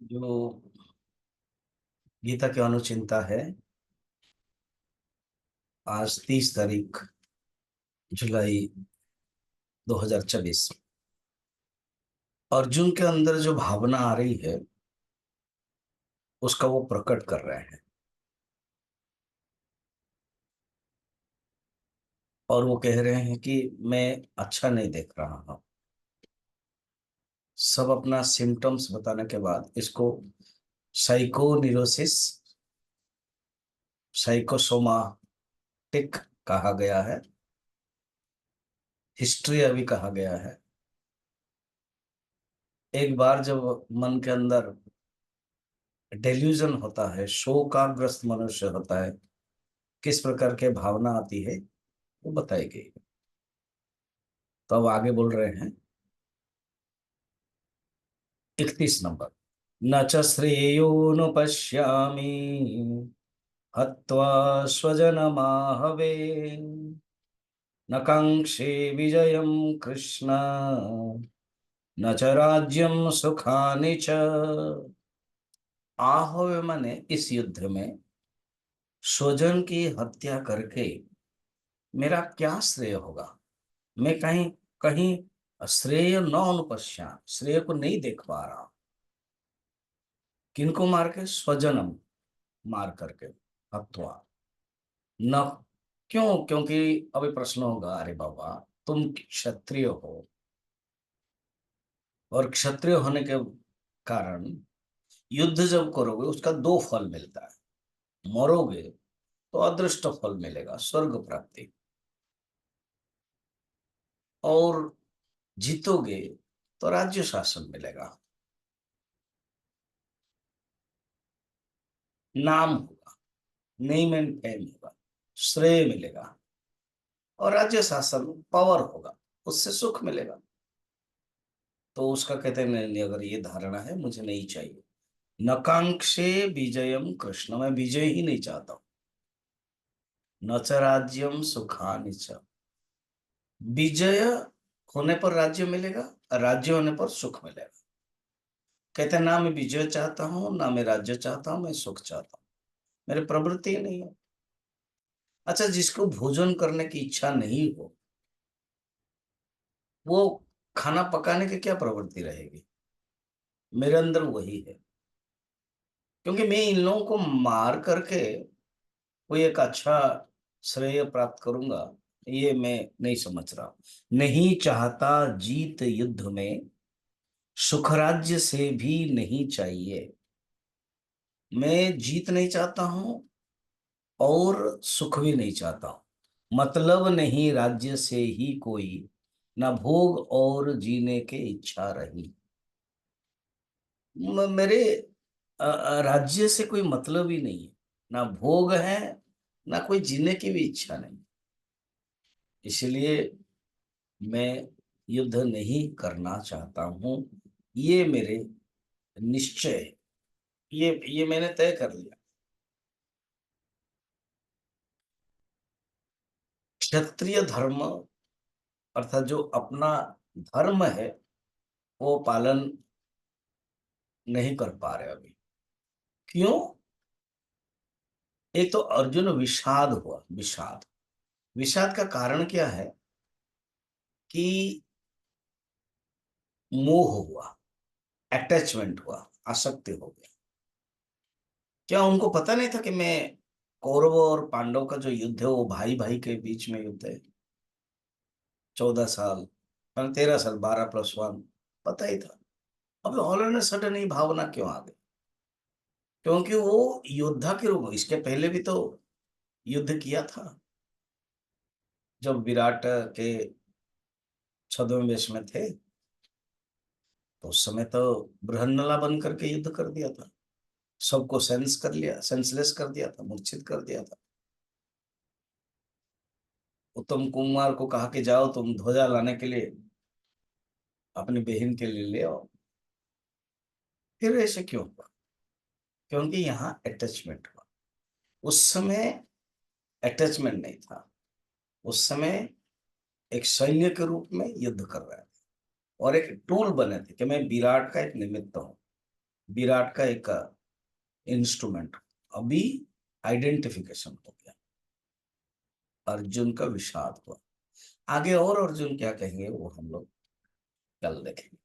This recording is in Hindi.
जो गीता की अनुचिंता है। आज 30 तारीख जुलाई 2024। अर्जुन के अंदर जो भावना आ रही है उसका वो प्रकट कर रहे हैं। और वो कह रहे हैं कि मैं अच्छा नहीं देख रहा हूं। सब अपना सिम्टम्स बताने के बाद इसको साइकोनिरोसिस, साइकोसोमाटिक कहा गया है। हिस्ट्री अभी कहा गया है। एक बार जब मन के अंदर डेल्यूजन होता है, शोकाग्रस्त मनुष्य होता है, किस प्रकार के भावना आती है वो बताई गई। तो अब आगे बोल रहे हैं 31 नंबर। न च श्रेयोनुपश्यामि हत्वा स्वजनमाहवे न कांक्षे विजयं कृष्ण न च राज्यं सुखानि च। आहवे माने इस युद्ध में स्वजन की हत्या करके मेरा क्या श्रेय होगा। मैं कहीं कहीं श्रेय न अनुपश्या, श्रेय को नहीं देख पा रहा। किनको मार के? स्वजनम, मार करके, हत्वा। न क्यों? क्योंकि अभी प्रश्न होगा, अरे बाबा तुम क्षत्रिय हो और क्षत्रिय होने के कारण युद्ध जब करोगे उसका दो फल मिलता है। मरोगे तो अदृष्ट फल मिलेगा, स्वर्ग प्राप्ति। और जीतोगे तो राज्य शासन मिलेगा, नाम होगा, नेम एंड फेम होगा, श्रेय मिलेगा। और राज्य शासन, पावर होगा, उससे सुख मिलेगा। तो उसका कहते हैं नहीं नहीं, अगर ये धारणा है मुझे नहीं चाहिए। नकांक्षे विजयम कृष्ण, मैं विजय ही नहीं चाहता हूं। न च राज्यम सुखानि च। विजय होने पर राज्य मिलेगा, राज्य होने पर सुख मिलेगा। कहते हैं ना मैं विजय चाहता हूं ना मैं राज्य चाहता हूं, मैं सुख चाहता हूं। मेरी प्रवृत्ति ही नहीं है। अच्छा, जिसको भोजन करने की इच्छा नहीं हो वो खाना पकाने की क्या प्रवृत्ति रहेगी? मेरे अंदर वही है। क्योंकि मैं इन लोगों को मार करके कोई एक अच्छा श्रेय प्राप्त करूंगा, ये मैं नहीं समझ रहा। नहीं चाहता जीत युद्ध में, सुख राज्य से भी नहीं चाहिए। मैं जीत नहीं चाहता हूं और सुख भी नहीं चाहता हूं। मतलब नहीं राज्य से ही कोई, ना भोग और जीने की इच्छा रही। मेरे राज्य से कोई मतलब ही नहीं है, ना भोग है, ना कोई जीने की भी इच्छा नहीं। इसलिए मैं युद्ध नहीं करना चाहता हूं। ये मेरे निश्चय है। ये मैंने तय कर लिया। क्षत्रिय धर्म अर्थात जो अपना धर्म है वो पालन नहीं कर पा रहे अभी। क्यों? एक तो अर्जुन विषाद हुआ, विषाद। विषाद का कारण क्या है कि मोह हुआ, अटैचमेंट हुआ, आसक्ति हो गया। क्या उनको पता नहीं था कि मैं कौरव और पांडव का जो युद्ध है वो भाई भाई के बीच में युद्ध है? 14 साल, 13 साल, 12+1, पता ही था। अब ऑल एंड सडन ये भावना क्यों आ गई? क्योंकि वो योद्धा के रूप में इसके पहले भी तो युद्ध किया था। जब विराट के छद्म वेश में थे तो उस समय तो बृहन्नला बन करके युद्ध कर दिया था। सबको सेंस कर लिया, सेंसलेस कर दिया था, मूर्छित कर दिया था। उत्तम कुमार को कहा कि जाओ तुम ध्वजा लाने के लिए अपनी बहन के लिए ले आओ। फिर ऐसे क्यों हुआ? क्योंकि यहाँ अटैचमेंट हुआ। उस समय अटैचमेंट नहीं था। उस समय एक सैन्य के रूप में युद्ध कर रहे थे और एक टूल बने थे कि मैं विराट का एक निमित्त हूं। विराट का एक इंस्ट्रूमेंट। अभी आइडेंटिफिकेशन हो गया, अर्जुन का विषाद हुआ। आगे और अर्जुन क्या कहेंगे वो हम लोग कल देखेंगे।